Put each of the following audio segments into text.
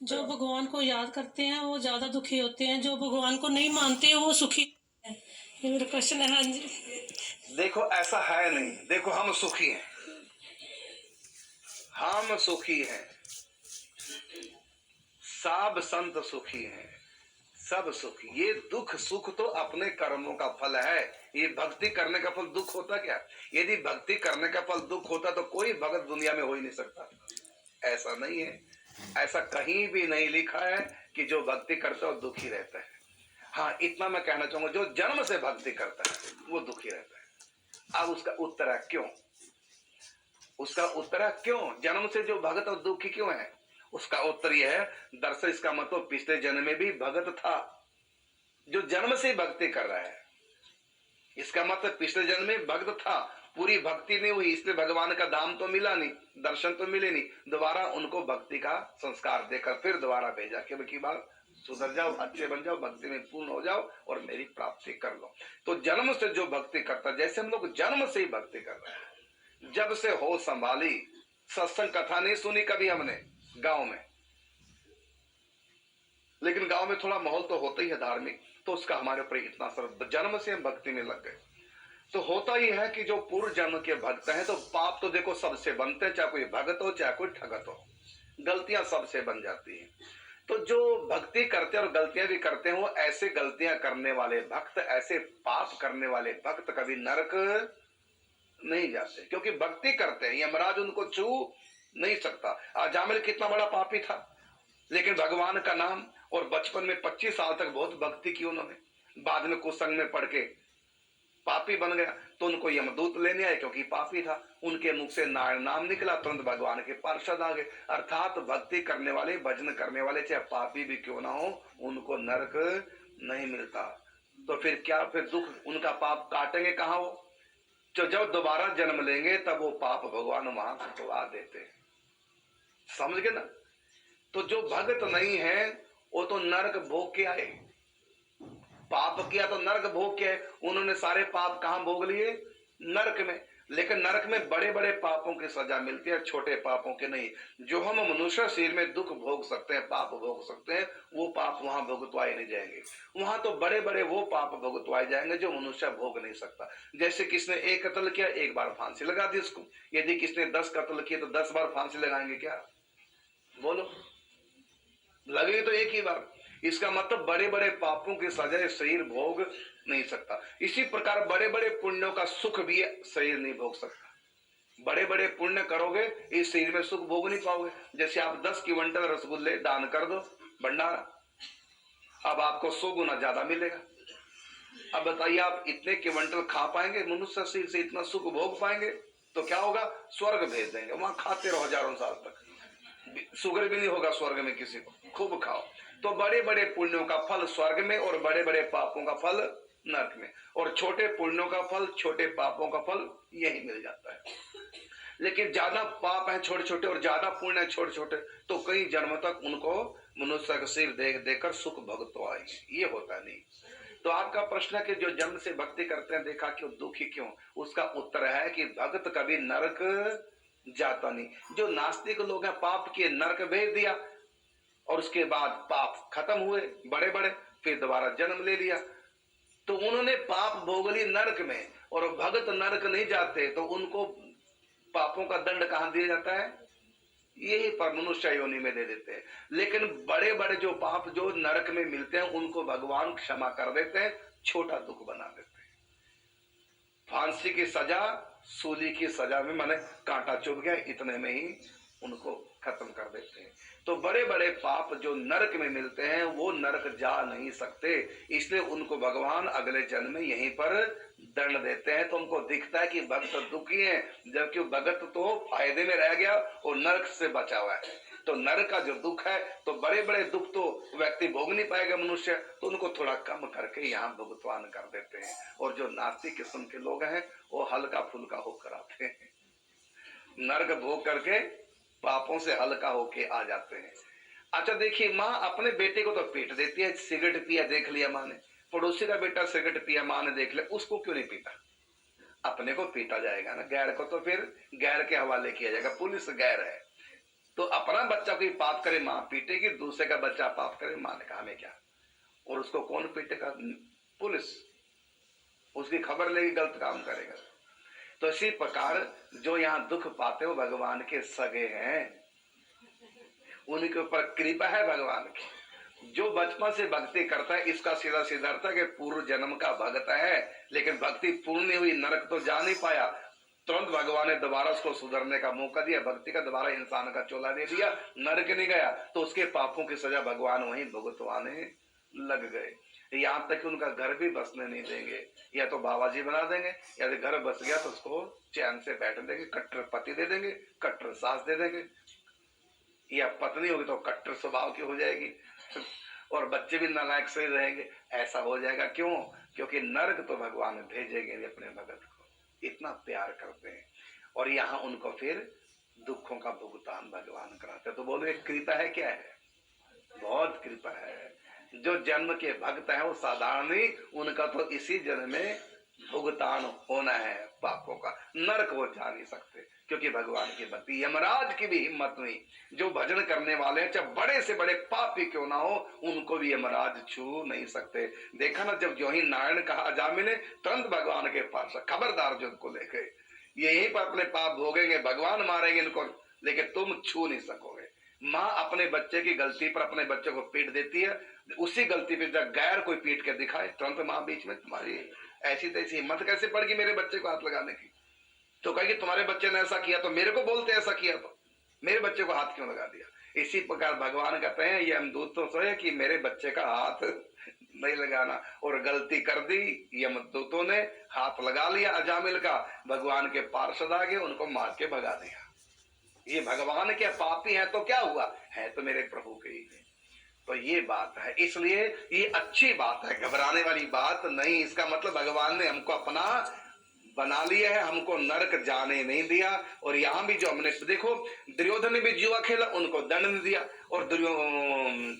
जो भगवान को याद करते हैं वो ज्यादा दुखी होते हैं, जो भगवान को नहीं मानते वो सुखी है। ये मेरा क्वेश्चन है। हाँ जी। देखो ऐसा है नहीं, देखो हम सुखी हैं, हम सुखी हैं, सब संत सुखी हैं, सब सुखी। ये दुख सुख तो अपने कर्मों का फल है। ये भक्ति करने का फल दुख होता क्या? यदि भक्ति करने का फल दुख होता तो कोई भगत दुनिया में हो ही नहीं सकता। ऐसा नहीं है, ऐसा कहीं भी नहीं लिखा है कि जो भक्ति करता है वो दुखी रहता है। हाँ, इतना मैं कहना चाहूंगा, जो जन्म से भक्ति करता है वो दुखी रहता है। अब उसका उत्तर है क्यों? उसका उत्तर है क्यों जन्म से जो भगत और दुखी क्यों है? उसका उत्तर यह है, दरअसल इसका मतलब पिछले जन्म में भी भगत था जो जन्म से भक्ति कर रहा है। इसका मतलब पिछले जन्म में भक्त था, पूरी भक्ति नहीं हुई, इसलिए भगवान का धाम तो मिला नहीं, दर्शन तो मिले नहीं। दोबारा उनको भक्ति का संस्कार देकर फिर दोबारा भेजा कि बार सुधर जाओ, अच्छे बन जाओ, भक्ति में पूर्ण हो जाओ और मेरी प्राप्ति कर लो। तो जन्म से जो भक्ति करता, जैसे हम लोग जन्म से ही भक्ति कर रहे हैं, जब से हो संभाली, सत्संग कथा नहीं सुनी कभी हमने गांव में, लेकिन गांव में थोड़ा माहौल तो होता ही है धार्मिक, तो उसका हमारे ऊपर इतना असर, जन्म से हम भक्ति में लग गए। तो होता ही है कि जो पूर्व जन्म के भक्त हैं, तो पाप तो देखो सबसे बनते हैं, चाहे कोई भगत हो चाहे कोई ठगत हो, गलतियां सबसे बन जाती हैं। तो जो भक्ति करते हैं और गलतियां भी करते हैं, वो ऐसे गलतियां करने वाले भक्त, ऐसे पाप करने वाले भक्त कभी नरक नहीं जाते, क्योंकि भक्ति करते हैं। यमराज उनको छू नहीं सकता। अजामिल कितना बड़ा पापी था, लेकिन भगवान का नाम, और बचपन में 25 साल तक बहुत भक्ति की उन्होंने, बाद में कुसंग में पड़ के पापी बन गया, तो उनको यमदूत लेने आए क्योंकि पापी था। उनके मुख से नारायण नाम निकला, तुरंत भगवान के पार्षद आ गए। अर्थात भक्ति करने वाले, भजन करने वाले, चाहे पापी भी क्यों ना हो, उनको नरक नहीं मिलता। तो फिर क्या, फिर दुख, उनका पाप काटेंगे कहाँ वो? तो जब दोबारा जन्म लेंगे तब वो पाप भगवान वहां कटवा देते हैं। समझ गए ना? तो जो भगत नहीं है वो तो नरक भोग के आए। पाप किया तो नरक भोग के आए। उन्होंने सारे पाप कहां भोग लिए? नरक में। लेकिन नरक में बड़े बड़े पापों की सजा मिलती है, छोटे पापों के नहीं। जो हम मनुष्य शरीर में दुख भोग सकते हैं, पाप भोग सकते हैं, वो पाप वहां भुगतवाए नहीं जाएंगे। वहां तो बड़े बड़े वो पाप भुगतवाए जाएंगे जो मनुष्य भोग नहीं सकता। जैसे किसने एक कत्ल किया, एक बार फांसी लगा दी उसको। यदि किसने 10 कत्ल किए तो 10 बार फांसी लगाएंगे क्या? बोलो, लगेगी तो एक ही बार। इसका मतलब बड़े बड़े पापों की सजा शरीर भोग नहीं सकता। इसी प्रकार बड़े बड़े पुण्यों का सुख भी शरीर नहीं भोग सकता। बड़े बड़े पुण्य करोगे, इस शरीर में सुख भोग नहीं पाओगे। जैसे आप 10 क्विंटल रसगुल्ले दान कर दो भंडारा, अब आपको 100 गुना ज्यादा मिलेगा। अब बताइए, आप इतने क्विंटल खा पाएंगे? मनुष्य शरीर से इतना सुख भोग पाएंगे? तो क्या होगा, स्वर्ग भेज देंगे, वहां खाते रहो हजारों साल तक, शुगर भी नहीं होगा स्वर्ग में किसी को, खूब खाओ। तो बड़े बड़े पुण्यों का फल स्वर्ग में और बड़े बड़े पापों का फल नरक में, और छोटे पुण्यों का फल, छोटे पापों का फल यही मिल जाता है। लेकिन ज्यादा पाप है छोटे छोटे और ज्यादा पुण्य है छोटे छोटे, तो कई जन्म तक उनको मनुष्य का सिर देख देकर सुख भोगतो आएंगे। ये होता नहीं। तो आपका प्रश्न है कि जो जन्म से भक्ति करते हैं देखा क्यों दुखी क्यों, उसका उत्तर है कि भक्त कभी नरक जाता नहीं। जो नास्तिक लोग हैं, पाप किए, नरक भेज दिया, और उसके बाद पाप खत्म हुए बड़े बड़े, फिर दोबारा जन्म ले लिया, तो उन्होंने पाप भोग ली नरक में। और भगत नरक नहीं जाते, तो उनको पापों का दंड कहां दिया जाता है? यही पर मनुष्य योनि में दे देते हैं। लेकिन बड़े बड़े जो पाप जो नरक में मिलते हैं, उनको भगवान क्षमा कर देते हैं, छोटा दुख बना देते हैं। फांसी की सजा, सूली की सजा में माने कांटा चुभ गया, इतने में ही उनको खत्म कर देते हैं। तो बड़े बड़े पाप जो नरक में मिलते हैं वो नरक जा नहीं सकते, इसलिए उनको भगवान अगले जन्म में यहीं पर दंड देते हैं। तो उनको दिखता है कि भक्त दुखी है, जबकि भगत तो फायदे में रह गया और नरक से बचा हुआ है। तो नरक का जो दुख है, तो बड़े बड़े दुख तो व्यक्ति भोग नहीं पाएगा मनुष्य, तो उनको थोड़ा कम करके यहाँ भुगतान कर देते हैं। और जो नास्तिक किस्म के लोग हैं वो हल्का फुल्का होकर आते हैं, नरक भोग करके पापों से हल्का होके आ जाते हैं। अच्छा देखिए, माँ अपने बेटे को तो पीट देती है, सिगरेट पिया देख लिया माँ ने, पड़ोसी का बेटा सिगरेट पिया माँ ने देख लिया, उसको क्यों नहीं पीता? अपने को पीटा जाएगा ना, गैर को तो फिर गैर के हवाले किया जाएगा, पुलिस गैर है। तो अपना बच्चा कोई पाप करे माँ पीटेगी, दूसरे का बच्चा पाप करे माँ ने कहा हमें क्या, और उसको कौन पीटेगा? पुलिस उसकी खबर लेगी, गलत काम करेगा। तो इसी प्रकार जो यहाँ दुख पाते हो भगवान के सगे हैं, उनके ऊपर कृपा है भगवान की। जो बचपन से भक्ति करता है, इसका सीधा सीधा अर्थ है कि पूर्व जन्म का भक्त है, लेकिन भक्ति पूर्ण नहीं हुई, नरक तो जा नहीं पाया। तुरंत भगवान ने दोबारा उसको सुधरने का मौका दिया, भक्ति का दोबारा इंसान का चोला दे दिया, नरक नहीं गया, तो उसके पापों की सजा भगवान वहीं भुगतवाने लग गए। यहाँ तक कि उनका घर भी बसने नहीं देंगे, या तो बाबा जी बना देंगे, या तो घर बस गया तो उसको चैन से बैठ देंगे, कट्टर पति दे देंगे, कट्टर सास दे देंगे, या पत्नी होगी तो कट्टर स्वभाव की हो जाएगी, और बच्चे भी नालायक से रहेंगे। ऐसा हो जाएगा क्यों? क्योंकि नरक तो भगवान भेजेंगे अपने भगत को, इतना प्यार करते हैं। और यहाँ उनको फिर दुखों का भुगतान भगवान कराते हैं। तो बोलो कृपा है क्या है? बहुत कृपा है। जो जन्म के भक्त हैं वो साधारण नहीं, उनका तो इसी जन्म में भुगतान होना है पापों का, नरक वो जा नहीं सकते, क्योंकि भगवान की भक्ति। यमराज की भी हिम्मत नहीं, जो भजन करने वाले हैं, चाहे बड़े से बड़े पापी क्यों ना हो, उनको भी यमराज छू नहीं सकते। देखा ना, जब जो ही नारायण कहा जामिन ने, तुरंत भगवान के पास खबरदार जो उनको लेके यहीं पर अपने पाप भोगेंगे, भगवान मारेंगे इनको, लेकिन तुम छू नहीं सकोगे। माँ अपने बच्चे की गलती पर अपने बच्चे को पीट देती है, उसी गलती पे जब गैर कोई पीट के दिखाए, तुरंत माँ बीच में, तुम्हारी ऐसी तैसी हिम्मत कैसे पड़ गई मेरे बच्चे को हाथ लगाने की? तो कहेगी तुम्हारे बच्चे ने ऐसा किया तो मेरे को बोलते, ऐसा किया तो मेरे बच्चे को हाथ क्यों लगा दिया? इसी प्रकार भगवान कहते हैं ये हम दूतों से कि मेरे बच्चे का हाथ नहीं लगाना, और गलती कर दी, यमदूतों ने हाथ लगा लिया अजामिल का, भगवान के पार्षद आ गए, उनको मार के भगा दिया। ये भगवान के पापी हैं तो क्या हुआ, है तो मेरे प्रभु के ही। तो ये बात है, इसलिए ये अच्छी बात है, घबराने वाली बात नहीं। इसका मतलब भगवान ने हमको अपना बना लिया है, हमको नरक जाने नहीं दिया। और यहाँ भी जो हमने देखो, दुर्योधन ने भी जुआ खेला, उनको दंड नहीं दिया, और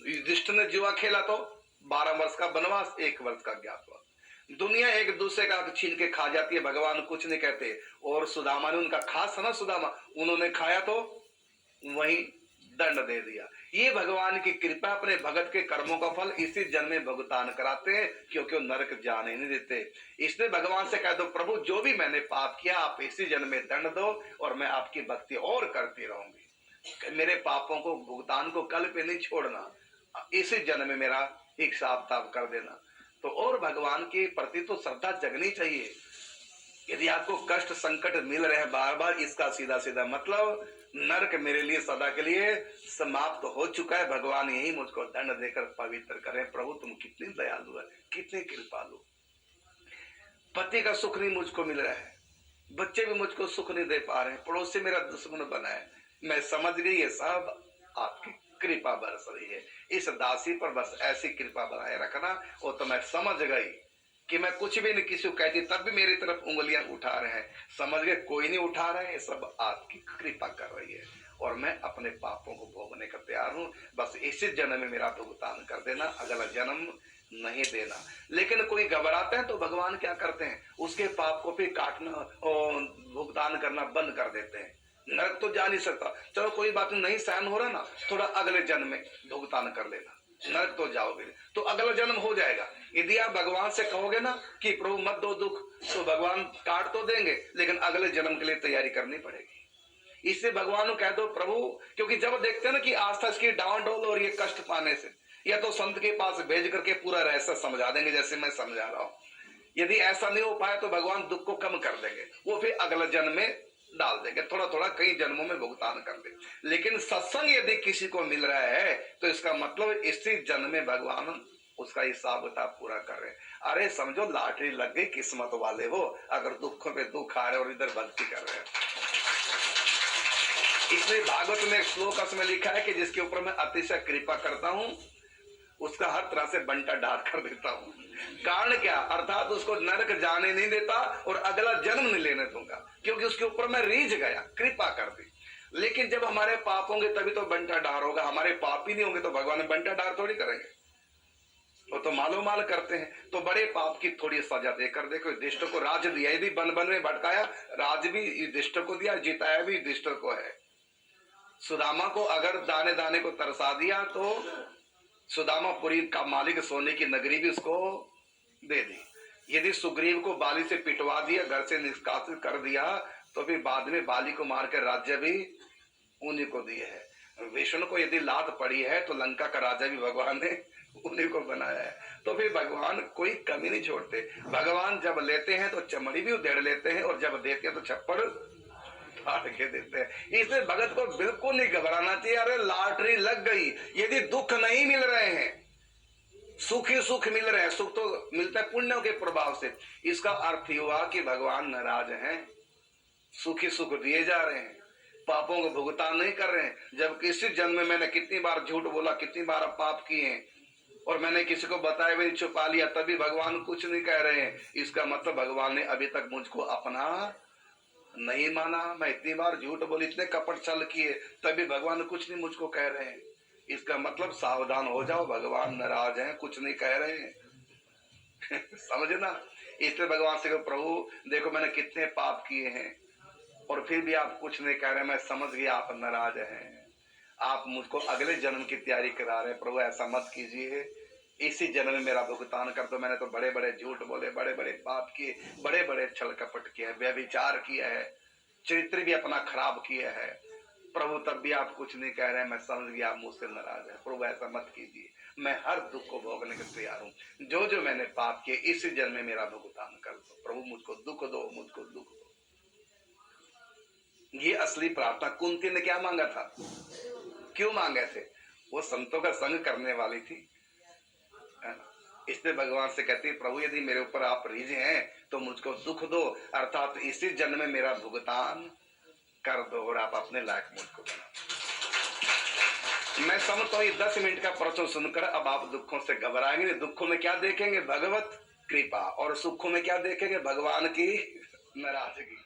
युधिष्ठिर ने जुआ खेला तो 12 वर्ष का वनवास, 1 वर्ष का ज्ञातवास। दुनिया एक दूसरे का छीन के खा जाती है, भगवान कुछ नहीं कहते। और सुदामा ने, उनका खास था ना सुदामा, उन्होंने खाया तो वही दंड दे दिया। ये भगवान की कृपा, अपने भगत के कर्मों का फल इसी जन्म में भुगतान कराते हैं, क्योंकि वो नरक जाने नहीं देते। इसलिए भगवान से कह दो, प्रभु जो भी मैंने पाप किया आप इसी जन्म में दंड दो, और मैं आपकी भक्ति और करती रहूंगी। मेरे पापों को भुगतान को कल पे नहीं छोड़ना, इसी जन्म में मेरा हिसाब किताब कर देना। तो और भगवान के प्रति तो श्रद्धा जगनी चाहिए। यदि आपको कष्ट संकट मिल रहे हैं बार बार, इसका सीधा सीधा मतलब नरक मेरे लिए सदा के लिए समाप्त हो चुका है। भगवान यही मुझको दंड देकर पवित्र करें। प्रभु तुम कितनी दयालु है, कितनी कृपालु। पति का सुख नहीं मुझको मिल रहा है, बच्चे भी मुझको सुख नहीं दे पा रहे हैं, पड़ोसी मेरा दुश्मन बना है। मैं समझ गई ये सब आपकी कृपा बरस रही है। इस दासी पर बस ऐसी कृपा बनाए रखना। और तो मैं समझ गई कि मैं कुछ भी नहीं किसी को कहती, तब भी मेरी तरफ उंगलियां उठा रहे हैं। समझ गए कोई नहीं उठा रहा है, ये सब आपकी कृपा कर रही है, और मैं अपने पापों को भोगने का तैयार हूँ। बस इसी जन्म में मेरा भुगतान कर देना, अगला जन्म नहीं देना। लेकिन कोई घबराते हैं तो भगवान क्या करते हैं, उसके पाप को भी काटना और भुगतान करना बंद कर देते हैं। नरक तो जा नहीं सकता, चलो कोई बात नहीं सहन हो रहा ना, थोड़ा अगले जन्म में भुगतान कर लेना, नरक तो जाओगे तो अगला जन्म हो जाएगा। यदि आप भगवान से कहोगे ना कि प्रभु मत दो दुख, तो भगवान काट तो देंगे, लेकिन अगले जन्म के लिए तैयारी करनी पड़ेगी। इससे भगवान को कह दो प्रभु, क्योंकि जब देखते हैं ना कि आस्था इसकी डावाडोल और ये कष्ट पाने से, या तो संत के पास भेज करके पूरा रहस्य समझा देंगे जैसे मैं समझा रहा हूँ। यदि ऐसा नहीं हो पाया तो भगवान दुख को कम कर देंगे, वो फिर अगले जन्म में डाल देंगे, थोड़ा थोड़ा कई जन्मों में भुगतान कर दे। लेकिन सत्संग यदि किसी को मिल रहा है तो इसका मतलब इसी जन्म में भगवान उसका हिसाब किताब पूरा कर रहे हैं। अरे समझो लॉटरी लग गई, किस्मत वाले हो, अगर दुखों पे दुख आ रहे और इधर भक्ति कर रहे हैं। इसलिए भागवत में एक श्लोक में लिखा है कि जिसके ऊपर मैं अतिशय कृपा करता हूँ उसका हर तरह से बंटा डाल कर देता हूँ। कारण क्या, अर्थात उसको नरक जाने नहीं देता और अगला जन्म नहीं लेने दूंगा, क्योंकि उसके ऊपर मैं रीझ गया, कृपा कर दी। लेकिन जब हमारे पाप होंगे तभी तो बंटा डार होगा, हमारे पाप ही नहीं होंगे तो भगवान बंटा डार थोड़ी करेंगे, वो तो मालो माल करते हैं। तो बड़े पाप की थोड़ी सजा देकर देखो, युधिष्ठिर को राज दिया, यदि बन बन में भटकाया, राज भी युधिष्ठिर को दिया, जिताया भी युधिष्ठिर को है। सुदामा को अगर दाने दाने को तरसा दिया तो सुदामापुरी का मालिक सोने की नगरी भी उसको दे दी। यदि सुग्रीव को बाली से पिटवा दिया, घर से निष्कासित कर दिया, तो फिर बाद में बाली को मारकर राज्य भी उन्हीं को दिए है। विष्णु को यदि लात पड़ी है तो लंका का राजा भी भगवान ने उन्हीं को बनाया है। तो फिर भगवान कोई कमी नहीं छोड़ते। भगवान जब लेते हैं तो चमड़ी भी उधेड़ लेते हैं और जब देते हैं तो छप्पड़ फाड़ के देते हैं। इसलिए भगत को बिल्कुल नहीं घबराना चाहिए। अरे लॉटरी लग गई, यदि दुख नहीं मिल रहे हैं, सुख ही सुख मिल रहे हैं, सुख तो मिलता है पुण्यों के प्रभाव से, इसका अर्थ ही हुआ कि भगवान नाराज हैं। सुख ही सुख दिए जा रहे हैं, पापों को भुगतान नहीं कर रहे हैं। जब किसी जन्म में मैंने कितनी बार झूठ बोला, कितनी बार पाप किए हैं और मैंने किसी को बताया भी छुपा लिया, तभी भगवान कुछ नहीं कह रहे हैं। इसका मतलब भगवान ने अभी तक मुझको अपना नहीं माना। मैं इतनी बार झूठ बोली, इतने कपट छल किए, तभी भगवान कुछ नहीं मुझको कह रहे हैं। इसका मतलब सावधान हो जाओ, भगवान नाराज हैं, कुछ नहीं कह रहे हैं। समझना। इसलिए भगवान से कहो, प्रभु देखो मैंने कितने पाप किए हैं और फिर भी आप कुछ नहीं कह रहे। मैं समझ गया आप नाराज हैं, आप मुझको अगले जन्म की तैयारी करा रहे हैं। प्रभु ऐसा मत कीजिए, इसी जन्म में मेरा भुगतान कर दो। मैंने तो बड़े बड़े झूठ बोले, बड़े बड़े पाप किए, बड़े बड़े छल कपट किए, व्यभिचार किया है, चरित्र भी अपना खराब किया है। प्रभु तब भी आप कुछ नहीं कह रहे हैं। मैं समझ गया आप मुझसे नाराज है। प्रभु ऐसा मत कीजिए, मैं हर दुख को भोगने के तैयार हूँ। जो जो मैंने पाप किए इसी जन्म में मेरा भुगतान कर दो। प्रभु मुझको दुख दो, मुझको दुख दो। ये असली प्रार्थना कुंती ने क्या मांगा था, क्यों मांगे थे? वो संतों का संग करने वाली थी। इसलिए भगवान से कहती है, प्रभु यदि मेरे ऊपर आप रीझे हैं तो मुझको दुख दो, अर्थात इसी जन्म में मेरा भुगतान कर दो और आप अपने लायक मुझको बनाओ। मैं समझता हूँ 10 मिनट का प्रवचन सुनकर अब आप दुखों से घबराएंगे। दुखों में क्या देखेंगे? भगवत कृपा। और सुखों में क्या देखेंगे? भगवान की नाराजगी।